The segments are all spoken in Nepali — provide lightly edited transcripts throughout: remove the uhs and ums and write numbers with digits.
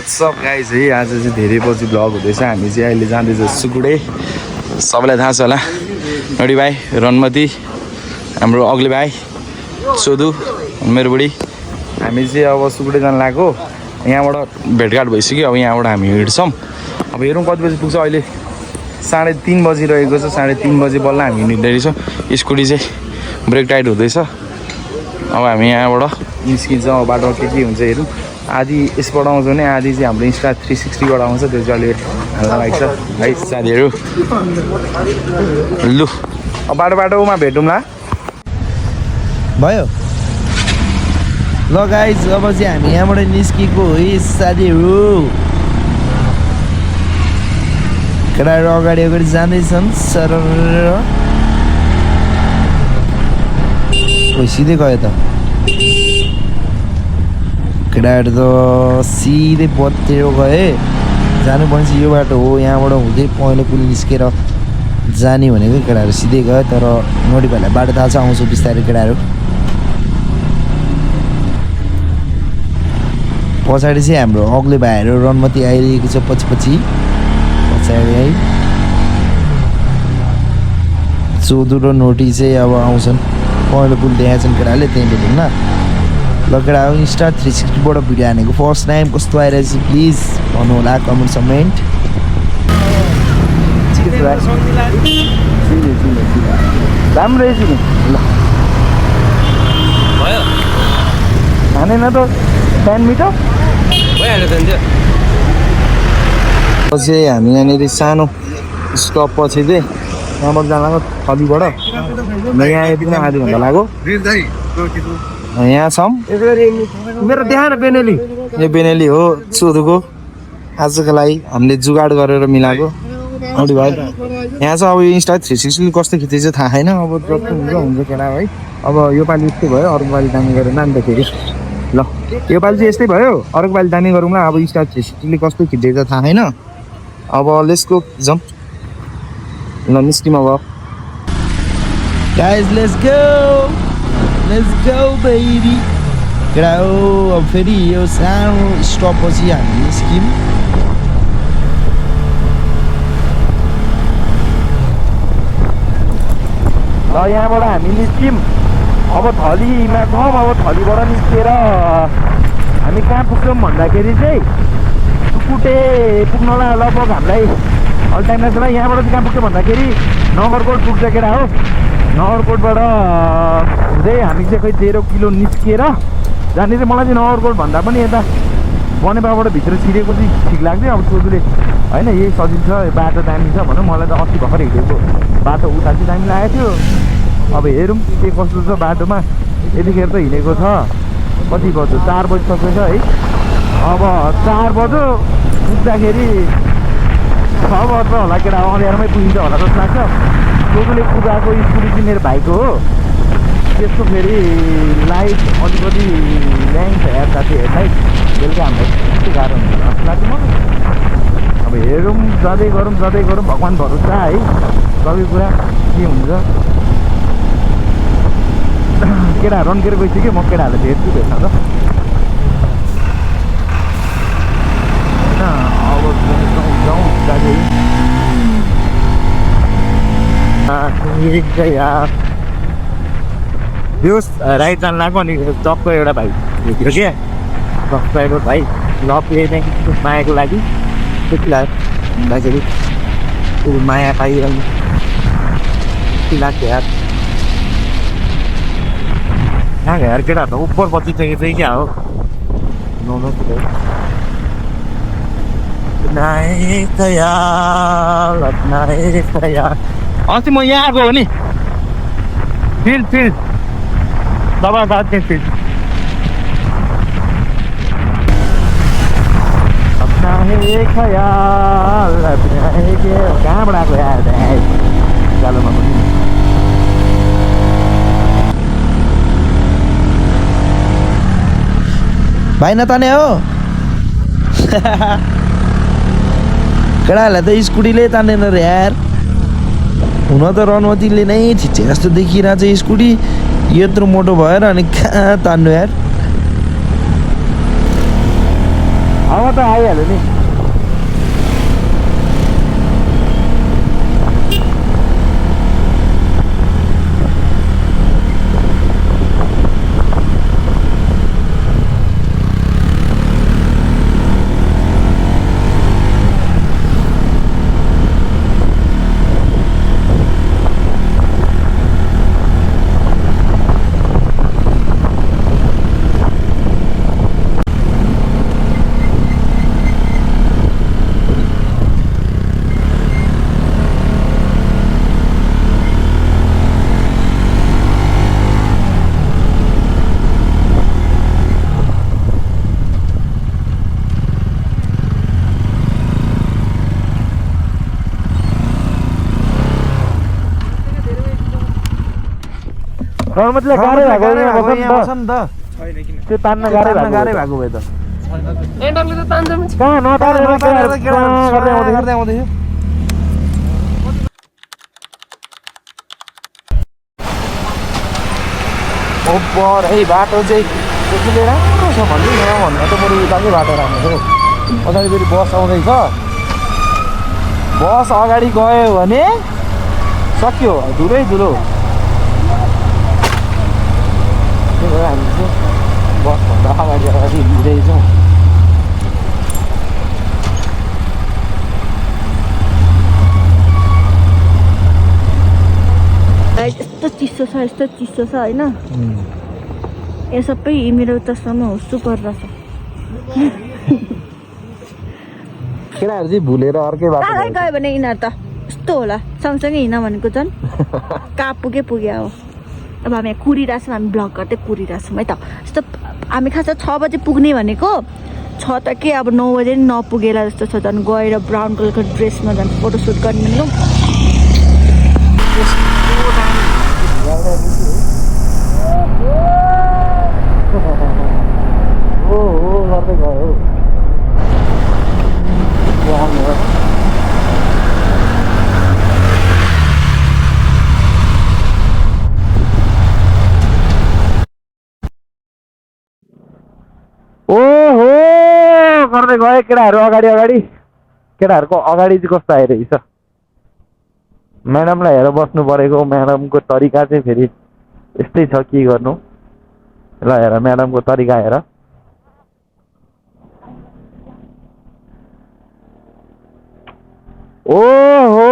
व्हाट्सअप गाइज है आज चाहिँ धेरै पछि ब्लग हुँदैछ हामी चाहिँ अहिले जाँदैछ सुकुडे सबैलाई थाहा छ होला नडी भाइ रनमती हाम्रो अग्ले भाइ सोधु मेरो बुढी हामी चाहिँ अब सुकुडे जान लागेको यहाँबाट भेटघाट भइसक्यो अब यहाँबाट हामी हिँड्छौँ अब हेरौँ कति बजी पुग्छ अहिले 3:30 बजिरहेको छ 3:30 बजे बल्ल हामी हिँड्दै रहेछौँ स्कुटी चाहिँ ब्रेक टाइट हुँदैछ अब हामी यहाँबाट निस्किन्छौँ अब बाटोमा के हुन्छ हेरौँ आधी यसबाट आउँछ भने आधी चाहिँ हाम्रो इन्स्टा 360बाट आउँछ त्यो चाहिँ अहिले हाल्न लाग्छ है साथीहरू लु अब बाटोमा भेटौँला भयो ल गाइज अब चाहिँ हामी यहाँबाट निस्केको है साथीहरू केटाहरू अगाडि जाँदैछन् सर सिधै गयो त केटाहरू त सिधै बत्तिर गए जानुपर्ने चाहिँ यो बाटो हो यहाँबाट हुँदै पहेँलो पुल निस्केर जाने भनेको केटाहरू सिधै गयो तर नोडी भाइलाई बाटो थाहा छ आउँछु बिस्तारै केटाहरू पछाडि चाहिँ हाम्रो अग्ले भाइहरू रनमती आइरहेको छ पछि पछाडि है चौधु र नोटी चाहिँ अब आउँछन् पहेँलो पुल देखाएको छन् केटाहरूले त्यहीँ भेटौँ न ल केटा इन्स्टा 360बाट भिडियो हानेको फर्स्ट टाइम कस्तो आइरहेछ प्लिज भन्नु होला कमेन्ट समेन्ट राम्रो रहेछ नि ल भयो हानेन त 10 मिटर भइहाल्यो त नि पछि हामी यहाँनिर सानो स्टप पछि चाहिँ यहाँबाट जान लाग्यो थलीबाट यहाँ आइपुग्न आधी घन्टा लाग्यो यहाँ छौँ मेरो देखाएन बेनेली यो बेनेली हो सोधुको आजको लागि हामीले जुगाड गरेर मिलाएको औडी भाइ यहाँ चाहिँ अब यो इन्स्टा 360 कस्तो खिचेको थाहा छैन अब हुन्छ केटा है अब यो पालि यस्तै भयो अर्को पालि दामी गरेर नान्दाखेरि ल यो पालि चाहिँ यस्तै भयो अर्को पालि दामी गरौँला अब इन्स्टा 360 कस्तो खिचेको थाहा छैन अब लेट्सको जम्प ल निस्किम अब गाइज लेट्स गो बेबी केटा हो अब फेरि यो सानो स्टप पछि हामी निस्क्यौँ ल यहाँबाट हामी निस्क्यौँ अब थलीमा छौँ अब थलीबाट निस्केर हामी कहाँ पुग्छौँ भन्दाखेरि चाहिँ सुकुटे पुग्नलाई लगभग हामीलाई अल टाइम लाग्छ होला यहाँबाट चाहिँ कहाँ पुग्छ भन्दाखेरि नगरकोट पुग्छ केटा हो नगरकोटबाट हुँदै हामी चाहिँ खै 13 किलो निस्किएर जाने चाहिँ मलाई चाहिँ नगरकोट भन्दा पनि यता बनेपाबाट भित्र छिरेको चाहिँ ठिक लाग्थ्यो अब सोधुले होइन यही सजिलो छ बाटो दामी छ भनौँ मलाई त अस्ति भर्खर हिँडेको बाटो उता चाहिँ दामी लागेको थियो अब हेरौँ के कस्तो छ बाटोमा यतिखेर त हिँडेको छ कति बज्यो 4 बजिसकेको छ है अब 4 बज्यो पुग्दाखेरि 6 बज्छ होला केटा अँध्यारोमै पुगिन्छ होला जस्तो लाग्छ सोधुले कुदाएको स्कुटी चाहिँ मेरो भाइको हो त्यसको फेरि लाइट अलिकति ल्याइन्छ हेर साथी हेडलाइट बेलुका हामीलाई कस्तो गाह्रो हुन्छ जस्तो लाग्छ मलाई अब हेरौँ जाँदै गरौँ भगवान् भरोसा है सबै कुरा के हुन्छ केटा रन्केर गइसक्यो म केटाहरूले भेट्छु भेट्न त होइन अब जाउँ जाँदै यो राइट जानु लाग्यो अनि टक्क एउटा भाइ भेट्यो क्या सब्सक्राइबर भाइ लभ यही मायाको लागि त्यति लाग्यो भन्दाखेरि ऊ माया पाइरहनु कति लाग्थ्यो यार कहाँ यार केटाहरू त उपर पछि चाहिँ क्या हो अस्ति म यहाँ आएको हो नि फिल्ड दबाई थिएँ फिल्ड कहाँबाट आएको यार चालोमा पनि भाइ नताने हो केटाहरूलाई त स्कुटीले तान्दैन रे यार हुन त रनमतीले नै छिचे जस्तो देखिरहेको छ स्कुटी यत्रो मोटो भएर अनि कहाँ तान्नु यार अब त आइहाल्यो नि मतलब गाह्रै भएको यहाँ बस्छ नि त त्यो तान्न गाह्रै भएको भए त कहाँ नतारेर गर्दै आउँदैछु ओपर है बाटो चाहिँ त्यसले राम्रो छ भन्नु भन्दा त बरु उताकै बाटो राम्रो छ पछाडि फेरि बस आउँदैछ बस अगाडि गयो भने सक्यो धुलै धुलो त्यही भएर हामी चाहिँ बसभन्दा अगाडि हिँड्दैछौँ यस्तो चिसो छ होइन यो सबै मेरो उतासम्म हुस्सु परिरहेछ केटाहरू चाहिँ भुलेर अर्कै बाटो टाढै गयो भने यिनीहरू त यस्तो होला सँगसँगै हिँड भनेको झन् कहाँ पुग्यो अब हामी यहाँ कुरिरहेको छौँ हामी ब्लग गर्दै कुरिरहेको छौँ है त यस्तो हामी खास 6 बजे पुग्ने भनेको 6 त के अब 9 बजे नि नपुगेला जस्तो छ झन् गएर ब्राउन कलरको ड्रेसमा झन् फोटोसुट गर्ने भनेको गर्दै गयो ओहो गर्दै गयो केटाहरू अगाडि केटाहरूको अगाडि चाहिँ कस्तो आइरहेछ म्याडमलाई हेरेर बस्नु परेको म्याडमको तरिका चाहिँ फेरि यस्तै छ के गर्नु ल हेर म्याडमको तरिका हेर ओहो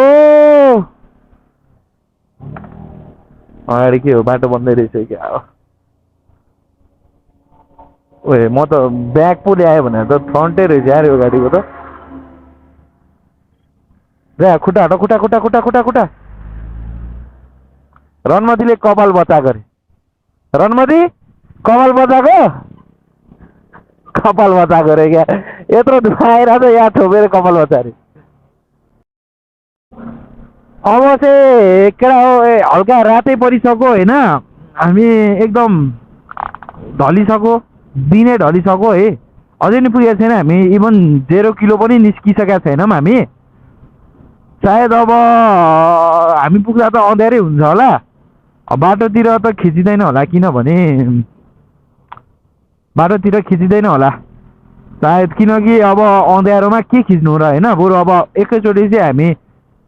अगाडि के हो बाटो बन्दै रहेछ क्या ओए म त ब्याग पो ल्याएँ भनेर त फ्रन्टै रहेछ यार यो गाडीको त ल्या खुट्टा हट खुट्टा खुट्टा खुट्टा खुट्टा खुट्टा रनमतीले कपाल बचाएको अरे रनमती कपाल बचाएको अरे क्या यत्रो धुवाएर त यहाँ थोपेर कपाल बचा अरे अब चाहिँ केटा हो हल्का रातै परिसक्यो होइन हामी एकदम ढलिसक्यो दिनै ढलिसक्यो है अझै नि पुगेको छैन हामी इभन 0 किलो पनि निस्किसकेका छैनौँ हामी सायद अब हामी पुग्दा त अँध्यारै हुन्छ होला बाटोतिर त खिचिँदैन होला किनभने बाटोतिर खिचिँदैन होला सायद किनकि अब अँध्यारोमा के खिच्नु र होइन बरु अब एकैचोटि चाहिँ हामी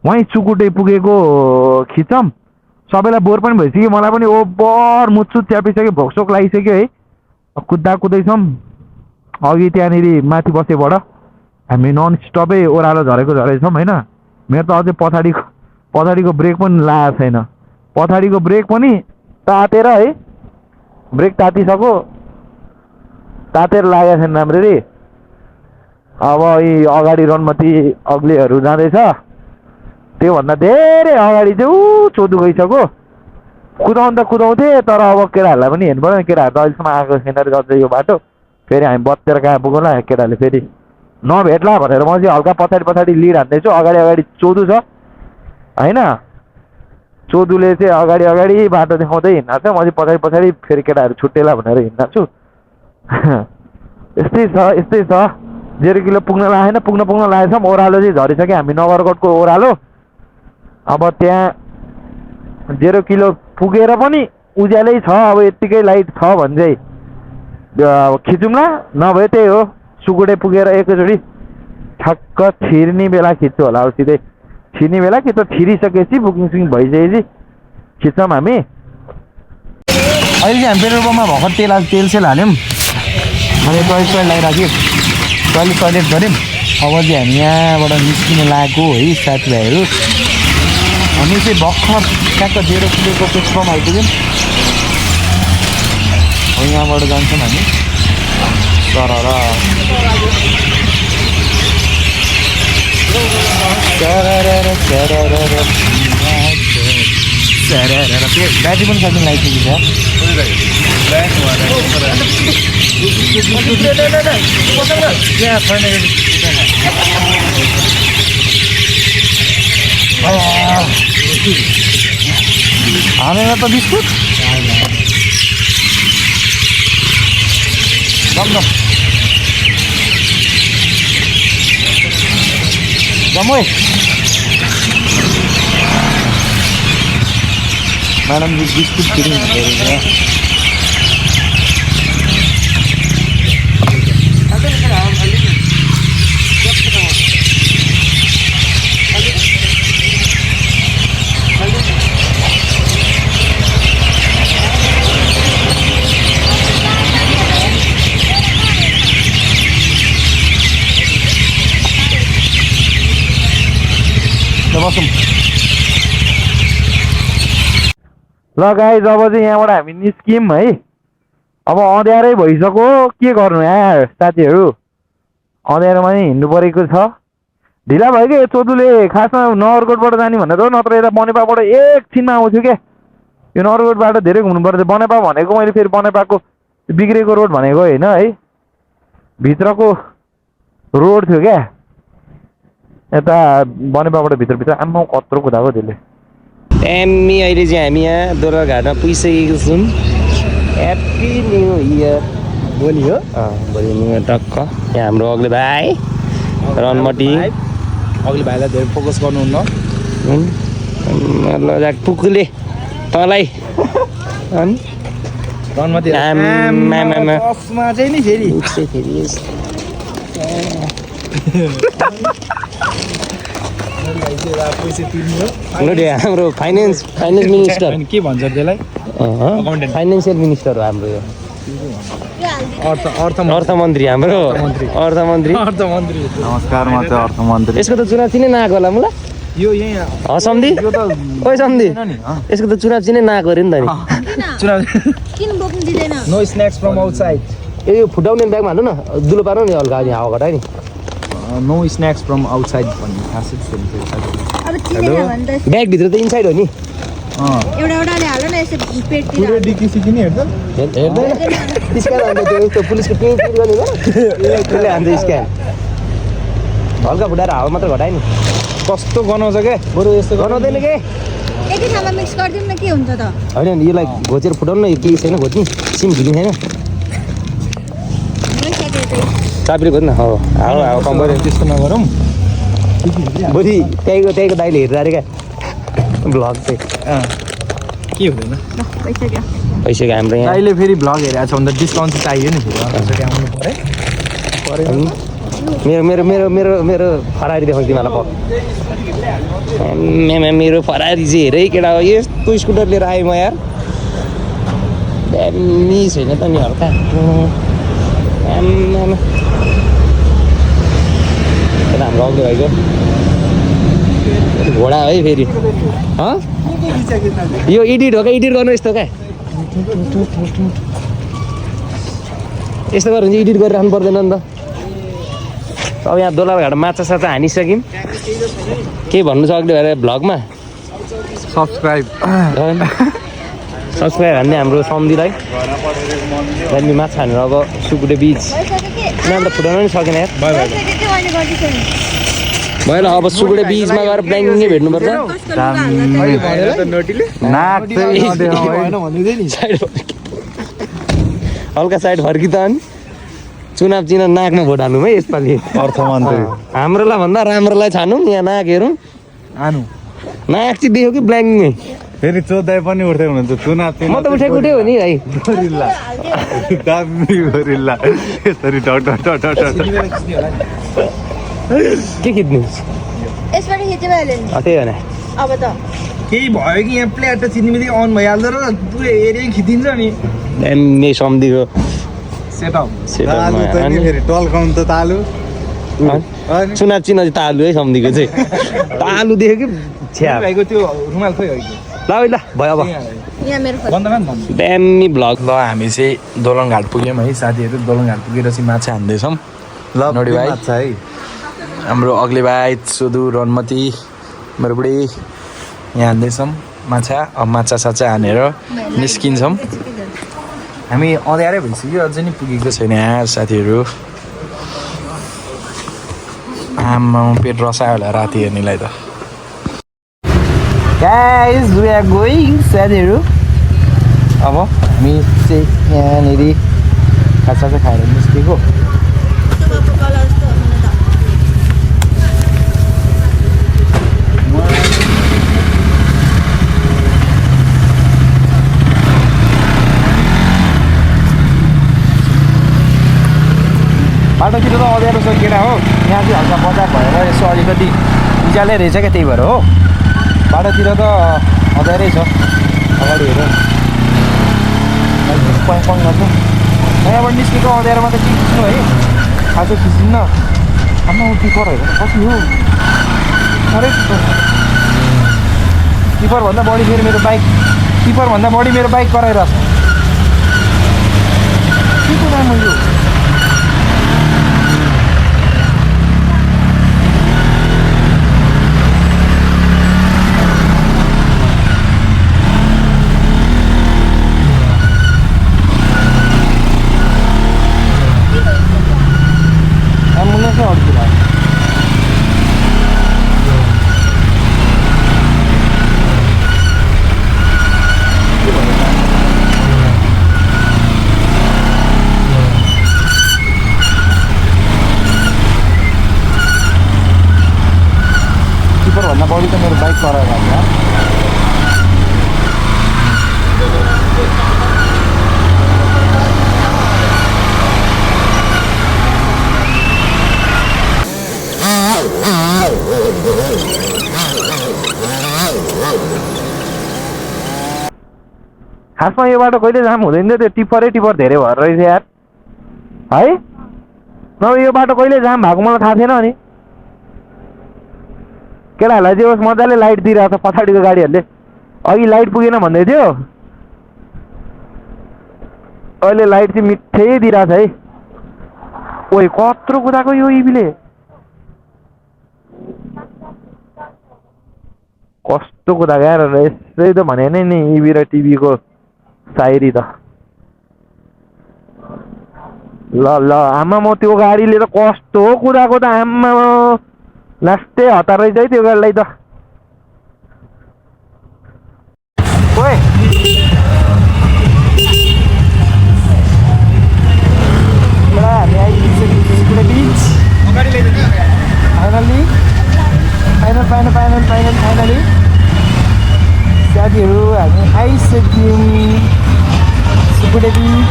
वहीँ चुकुटे पुगेको खिचौँ सबैलाई बोर पनि भइसक्यो मलाई पनि ओभर मुच्छुट च्यापिसक्यो भोकसोक लागिसक्यो है कुद्दा कुदैछौँ अघि त्यहाँनिर माथि बसेबाट हामी नन स्टपै ओह्रालो झरेछौँ होइन मेरो त अझै पछाडिको ब्रेक पनि लागेको छैन पछाडिको ब्रेक पनि तातेर है ब्रेक तातिसक्यो तातेर लागेको छैन राम्ररी अब यी अगाडि रनमती अग्लेहरू जाँदैछ त्योभन्दा धेरै अगाडि चाहिँ चोदु गइसक्यो कुदाउनु त कुदाउँथे तर अब केटाहरूलाई पनि हेर्नु पऱ्यो केटाहरू त अहिलेसम्म आएको छैन अझै यो बाटो फेरि हामी बत्तेर कहाँ पुगौँला केटाहरूले फेरि नभेट्ला भनेर म चाहिँ हल्का पछाडि लिड हान्दैछु अगाडि चोदु छ होइन चोदुले चाहिँ अगाडि बाटो देखाउँदै हिँड्दा छ म चाहिँ पछाडि फेरि केटाहरू छुट्टेला भनेर हिँड्दा छु यस्तै छ 0 किलो पुग्न लागेन पुग्न लागेछौँ ओह्रालो चाहिँ झरिसक्यो हामी नगरकोटको ओह्रालो अब त्यहाँ 0 किलो पुगेर पनि उज्यालै छ अब यत्तिकै लाइट छ भने चाहिँ खिचौँला नभए त्यही हो सुकुटे पुगेर एकैचोटि ठक्क छिर्ने बेला खिच्छु होला अब सिधै छिर्ने बेला कि त छिरिसकेपछि बुकिङ सुकिङ भइसकेपछि खिच्छौँ हामी। अहिले चाहिँ हामी पेट्रोल पम्पमा भर्खर तेल सेल हाल्यौँ अनि टोइलेट लगाइराख्यो टोइलेट गऱ्यौँ। अब चाहिँ हामी यहाँबाट निस्किन लागेको है साथीभाइहरू। हामी चाहिँ भर्खर ट्याक्क 0 किलोको पेट्रोल पम्प आइपुग्यौँ। हो यहाँबाट जान्छौँ हामी ब्याट्री पनि साइकल लगाइसकेको छ। हालेर त बिस्कुट जम्मै मैडम जी बिस्कुट फ्री बसौँ। ल गाइस अब चाहिँ यहाँबाट हामी निस्क्यौँ है। अब अँध्यारै भइसक्यो के गर्नु यार साथीहरू, अँध्यारोमा नि हिँड्नु परेको छ। ढिला भयो कि चोदुले खासमा नगरकोटबाट जाने भनेर हो, नत्र यता बनेपाबाट एकछिनमा आउँछु क्या। यो नगरकोट बाटो धेरै घुम्नु पर्छ। बनेपा भनेको मैले फेरि बनेपाको बिग्रेको रोड भनेको होइन है, भित्रको रोड थियो क्या यता बनेपाबाट भित्र आम्मा कत्रो कुदाएको त्यसले। एमी अहिले चाहिँ हामी यहाँ दोलरघाटमा पुगिसकेको छौँ। Happy new year. भोलि हो भोलि न्यु इयर टक्क। यहाँ हाम्रो अग्ले भाइ रनमटी अघिल्लो भाइलाई धेरै फोकस गर्नुहुन्न। ल पुकुले तँलाई रनमती आमामा चाहिँ नि फेरि हाम्रो फाइनेन्स मिनिस्टर के भन्छ त्यसलाई फाइनेन्सियल मिनिस्टर हो हाम्रो यो अर्थमन्त्री हाम्रो अर्थमन्त्री। नमस्कार म चाहिँ अर्थमन्त्री। यसको त चुनाव चिनै नआएको होला मलाई यो यही सम्धि ओइ सम्धि यसको त चुनाव चिनै नआएको अरे नि त नि चुनाव किन बोक्नु दिँदैन? No snacks from outside. यो फुटाउने ब्यागमा हाल्नु न दुलो पार्नु नि हल्का नि हावा घटायो नि। नो स्न्याक्स फ्रम आउटसाइड भन्ने खासै अब चिनेन भने त ब्यागभित्र त इनसाइड हो नि। एउटाले हाल न यसो पेटतिर पुरै डिकी सिकिने हेर्दैन हेर्दैन स्क्यान हान्छ त्यो पुलिसको पिङ पिङ गर्ने त्यसले हान्छ स्क्यान हल्का फुटाएर हावा मात्र घटायो नि। कस्तो गनाउँछ क्या बरु यस्तो गनाउँदैन के एकै ठाउँमा मिक्स गरिदिउँ न के हुन्छ त? होइन यसलाई घोचेर फुटाउनु न। यो केही छैन घोच्ने सिम भिली छैन चापीले खोज्न। हो हावा कम गऱ्यो त्यस्तो नगरौँ। भोलि त्यहीँको दाइले हेरेर अरे क्या भ्लग चाहिँ के हुँदैन भइसक्यो हाम्रो यहाँ। अहिले फेरि भ्लग हेरेको छ भने त डिस्काउन्ट चाहिँ चाहियो नि फेरि त्यसरी आउनु पऱ्यो। मेरो मेरो मेरो मेरो मेरो फरारी देखाउँछु तिमीलाई मेरो फरारी चाहिँ हेरै केटा हो। यस्तो स्कुटर लिएर आएँ म यार दामी छैन त नि हल्का हाम्रो अघि भएको घोडा है फेरि यो एडिट हो क्या एडिट गर्नु यस्तो क्या यस्तो गर्यो भने चाहिँ एडिट गरिराख्नु पर्दैन नि त। अब यहाँ दोलरघाट माछा साछा हानिसक्यौँ के भन्नु छ अघि भएर ब्लगमा सब्सक्राइब हान्ने हाम्रो सम्धिलाई दामी माछा हानेर अब सुकुटे बिच यिनीहरू त फुटाउनु पनि सकेन यार भयो ल। अब सुकुटे बिचमा गएर ब्ल्याङ्कै भेट्नुपर्छ। हल्का साइड फर्की त अनि चुनाव चिनाव नाकमा भोट हाल्नु है यसपालि अर्थमन्त्री हाम्रोलाई भन्दा राम्रोलाई छानौँ यहाँ नाक हेरौँ आनु नाक चाहिँ देख्यो कि ब्ल्याङ्कै फेरि चोद्दै पनि उठ्दै हुनुहुन्छ चुना म त उठेको उठ्यो नि भाइ गोरिल्ला दामी गोरिल्ला यसरी टट टट टट टट के खिच्नु यसबाट खिच्यो भइहाल्यो नि त्यही भने अब त केही भयो कि यहाँ प्लेट त चिन्ने बित्तिकै अन भइहाल्दो र पुरै एरिया खिचिन्छ नि दामी सम्धिको सेटअप तालु त नि फेरि टल्काउनु त तालु चुना चिना चाहिँ तालु है सम्धिको चाहिँ तालु देख्यो कि छ्या भाइको त्यो रुमाल खोइ हो कि ल ल भयो अब यहाँ मेरो फोन बन्द गर्न दामी भ्लग ल हामी चाहिँ दोलङघाट पुग्यौँ है साथीहरू दोलङघाट पुगेर चाहिँ माछा हान्दैछौँ ल नोडी भाइ माछा है हाम्रो अग्ले भाइ सुदु रनमती मेरो बुढी यहाँ हान्दैछौँ माछा अब माछा साछा हानेर निस्किन्छौँ हामी अँध्यारै भइसक्यो अझै नि पुगेको छैन यहाँ साथीहरू आमा पेट रसायो होला राति हेर्नेलाई त गाइस वी आर गोइङ साथीहरू अब हामी चाहिँ यहाँनिर खाजा चाहिँ खाएर निस्केको बाटोतिर त अँध्यारो छ केटा हो यहाँ चाहिँ हल्का बजार भएर यसो अलिकति उज्यालै रहेछ क्या त्यही भएर हो बाटोतिर त अँध्यारै छ अगाडि हेर पङ पङ गर्छ यहाँबाट निस्केको अँध्यारोमा त के खिच्नु है खासो खिचिन्न आम्मा टिपर हेर कति हो साह्रै टिपरभन्दा बढी फेरि मेरो बाइक टिपरभन्दा बढी मेरो बाइक कराइरहेछ के को नाम हो यो भन्दा बढी त मेरो बाइक कराएर लाग्यो खासमा यो बाटो कहिले जाम हुँदैन थियो त्यो टिप्परै टिप्पर धेरै भएर रहेछ यार है नभए यो बाटो कहिले जाम भएको मलाई थाहा थिएन नि केटाहरूलाई चाहिँ ओस् मजाले लाइट दिइरहेको छ पछाडिको गाडीहरूले अघि लाइट पुगेन भन्दै थियो अहिले लाइट चाहिँ मिठै दिइरहेछ है ओइ कत्रो कुदाको यो इभीले कस्तो कुदाको यार यसै त भने नि इभी र टिभीको सायरी त ल ल आमा म त्यो गाडीले त कस्तो कुदाको त आमा लास्टै हतार रहेछ है त्यो गाडीलाई त ओए हामी आइपुगिसक्यो बिच फाइनली साथीहरू हामी आइसक्यौँ सुकुटे बिच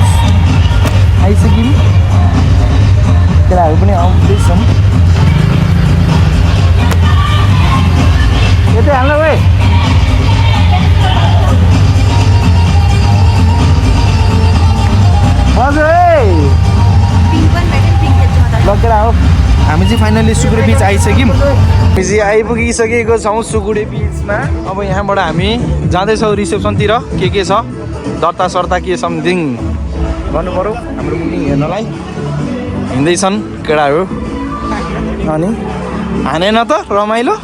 आइसक्यौँ केटाहरू पनि आउँदैछन् यतै हाल्नु भाइ हजुर लगेर हो हामी चाहिँ फाइनली सुकुडे बिच आइसक्यौँ हामी चाहिँ आइपुगिसकेको छौँ सुकुडे बिचमा अब यहाँबाट हामी जाँदैछौँ रिसेप्सनतिर के छ दर्ता सर्ता के समथिङ गर्नु पऱ्यो हाम्रो बुकिङ हेर्नलाई हिँड्दैछन् केटाहरू अनि हानेन त रमाइलो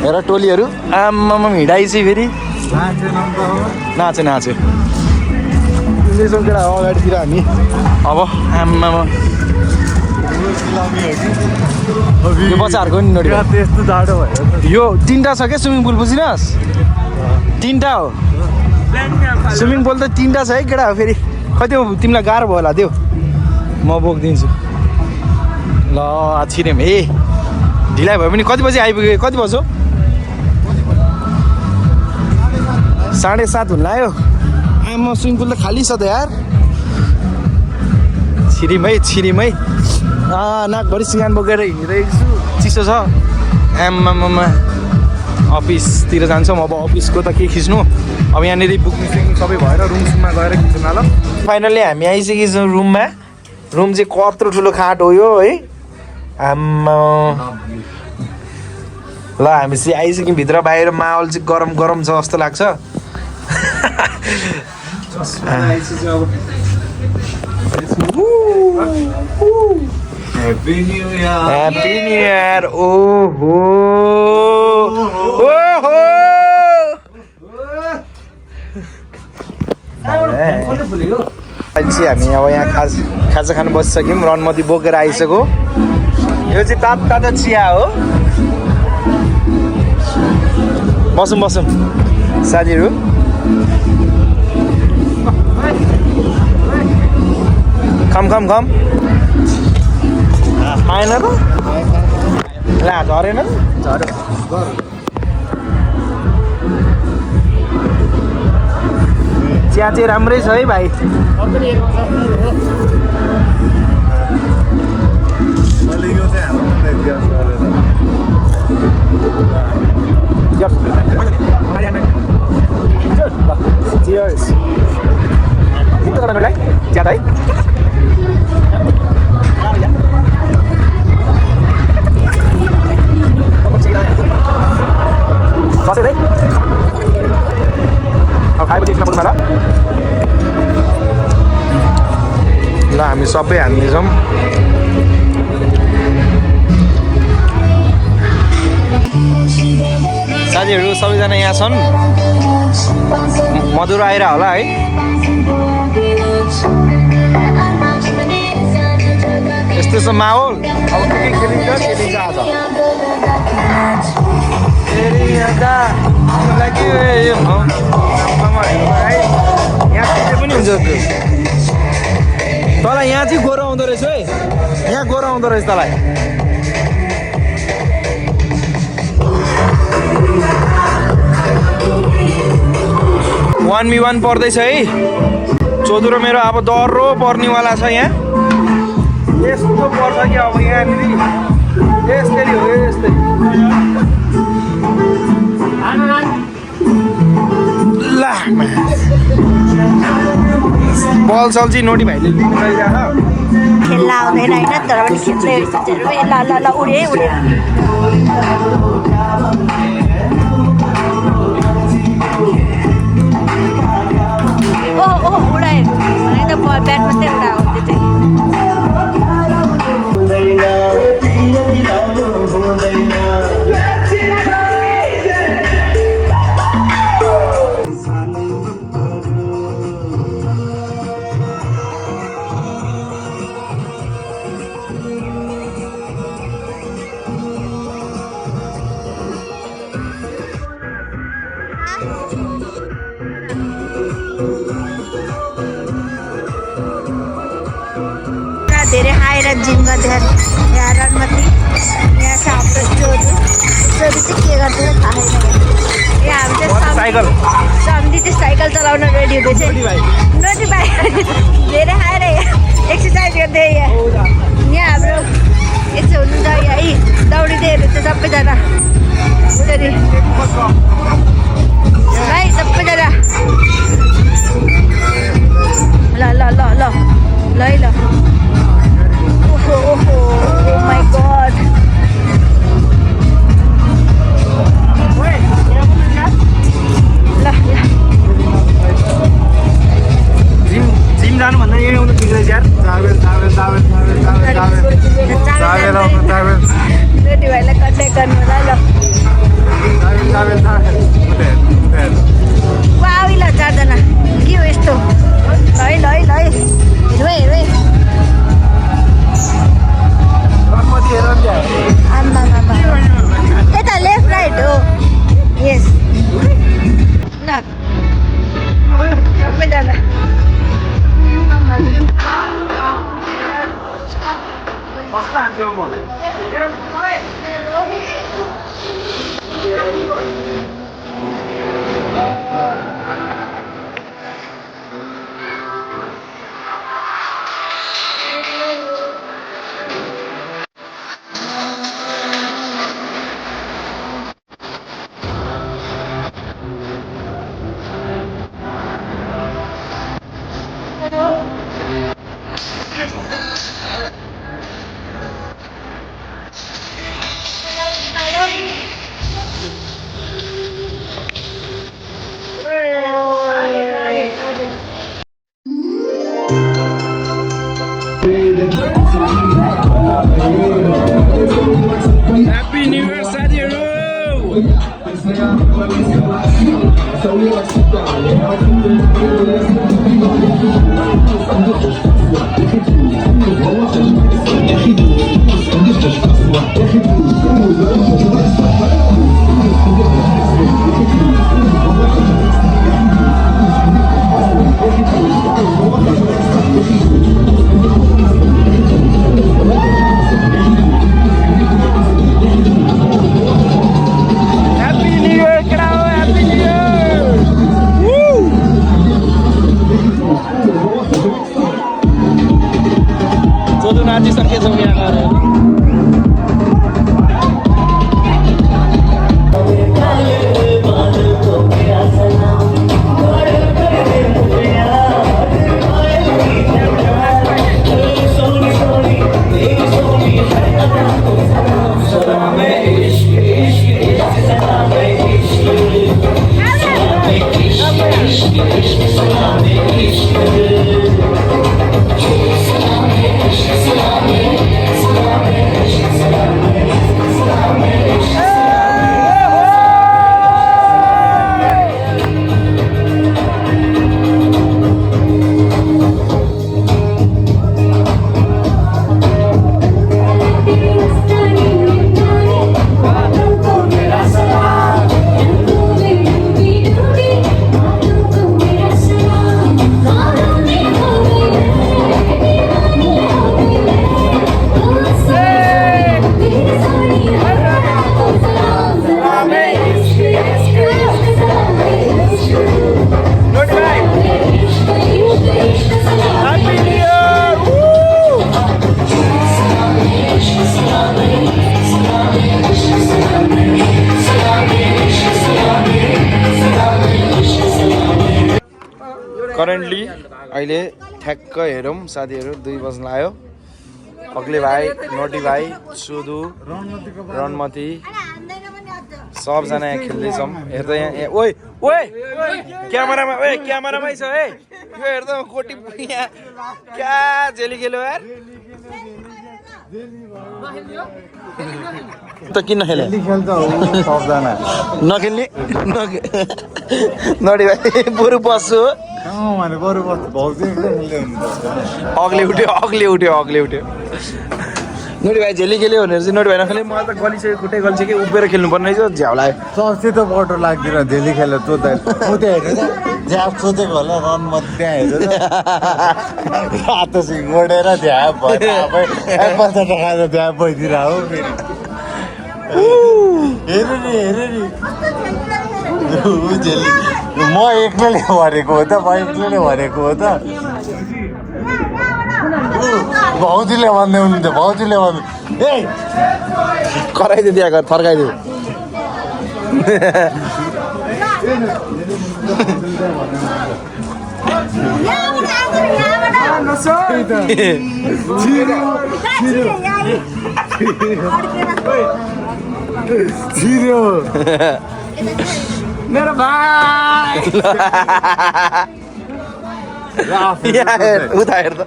हेर टोलीहरू आम्मामा हिँडाइ चाहिँ फेरि नाच्यो केटा अगाडितिर हामी अब आम्मामा यो बच्चाहरूको नि नोडी त्यस्तो जाडो भयो यो 3टा छ क्या स्विमिङ पुल बुझिनस् 3टा हो स्विमिङ पुल त 3टा छ है केटा हो फेरि खै त्यो तिमीलाई गाह्रो भयो होला त्यो म बोकिदिन्छु ल छिर्यौँ हे ढिलाइ भयो भने कति बजी आइपुग्यो कति बज्यो 7:30 हुन लाग्यो आमा स्विमिङ पुल त खाली छ त यार छिरिमै नाकभरि सिँगान बोकेर हिँडिरहेको छु चिसो छ आमामा अफिसतिर जान्छौँ अब अफिसको त के खिच्नु अब यहाँनिर बुकिङ सुकिङ सबै भएर रुमसुममा गएर खिच्नु न ल फाइनल्ली हामी आइसकेको छौँ रुममा रुम चाहिँ कत्रो ठुलो खाट हो यो है आम्मा ल हामी चाहिँ आइसक्यौँ भित्र बाहिर माहौल चाहिँ गरम गरम छ जस्तो लाग्छ Happy New Year. Happy New Year. ओहो अहिले चाहिँ हामी अब यहाँ खाजा खानु बसिसक्यौँ रनमती बोकेर आइसक्यो यो चाहिँ तातो चिया हो बसौँ साथीहरू खम खाएन त ला झरेन चिया चाहिँ राम्रै छ है भाइ मैले यो चाहिँ हामीलाई दिएको Cheers. Itu kan nilai? Jatuh. Sao đấy?เอาขายไปดิครับคุณมาแล้วल हामी सबै हान्नेछौँ साथीहरू सबैजना यहाँ छन् मधुर आएर होला है यस्तो छ माहौल अब के खेलिन्छ आज यहाँ पनि हुन्छ तँलाई यहाँ चाहिँ गोरो आउँदो रहेछ है यहाँ गोरो आउँदो रहेछ तँलाई 1v1 पर्दैछ है चोदुरो मेरो अब डह्रो पर्नेवाला छ यहाँ यस्तो पर्छ कि अब यहाँनिर यस्तै हो यस्तै ला बल सल चाहिँ नोटी भाइले लिनु गइरहेको खेल्न आउँदैन होइन तर पनि खिच्दै ल उडे ओहो उडायो भने त ब्याट मात्रै उडायो त्यो चाहिँ धेरै आएर जिम गर्दै यहाँ रनमती यहाँ छ हाम्रो चोरी चाहिँ के गर्दैन थाहा छैन यहाँ हामी चाहिँ सम्झी चाहिँ साइकल चलाउन रेडी हुँदैछ नदी भाइ धेरै आएर एक्सर्साइज गर्दै यहाँ हाम्रो यस्तो हुनुहुन्छ है दौडिँदै हुनुहुन्छ सबैजना उसरी है सबैजना ल Oh my god. जिम जानु भन्दा यही आउनु ठिक रहेछ यार रेडी भाइलाई कन्ट्याक्ट गर्नु होला ल ल 4जना के हो यस्तो ल हेर्नु यता लेफ्ट राइट हो यस ल सबैजना चोदो नाचिसकेछौँ यहाँ गएर करेन्टली अहिले ठ्याक्क हेरौँ साथीहरू 2 बज्न आयो अग्ले भाइ नोटी भाइ सुदु रणमती सबजना यहाँ खेल्दैछौँ हेर्दा यहाँ ओइ ओइ क्यामेरामा छ है यो हेर्दा कोटी यहाँ क्या जेली खेल्यो यार त किन नखेले नखेल्ने नडी भाइ बरु बस्छु अग्ले उठ्यो नोटी भाइ झेली खेल्यो भनेर चाहिँ नोटी भाइ नखेले मलाई त गलिसक्यो खुट्टै गलिसक्यो उभिएर खेल्नु पर्ने रहेछ झ्याउ लाग्यो त बटो लाग्दैन झेली खेलेर चोद्दा हेरेर झ्याप सोचेको होला रन मात्रै त्यहाँ हेरेर रातो सिङ गोडेर झ्याप पैसा टकाएर झ्याप भइदिएर हो फेरि हेर नि झेली म एक्लैले भरेको हो त भाउजूले भन्दै हुनुहुन्थ्यो भाउजूले भन्नु ए कराइदियो त्यहाँ गएर थर्काइदियो मेरो भाइ उता हेर त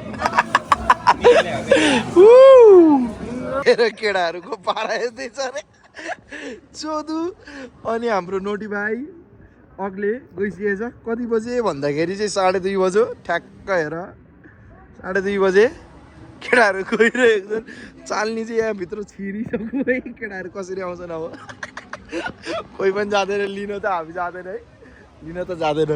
केटाहरूको पारा यस्तै छ अरे चोदु अनि हाम्रो नोटी भाइ अग्ले गइसकेछ कति बजे भन्दाखेरि चाहिँ 2:30 बज्यो ठ्याक्क हेर 2:30 बजे केटाहरू गइरहेको छन् चाल्नी चाहिँ यहाँभित्र छिरिसक्यो है केटाहरू कसरी आउँछन् अब कोही पनि जाँदैन लिन त हामी जाँदैन है लिन त जाँदैन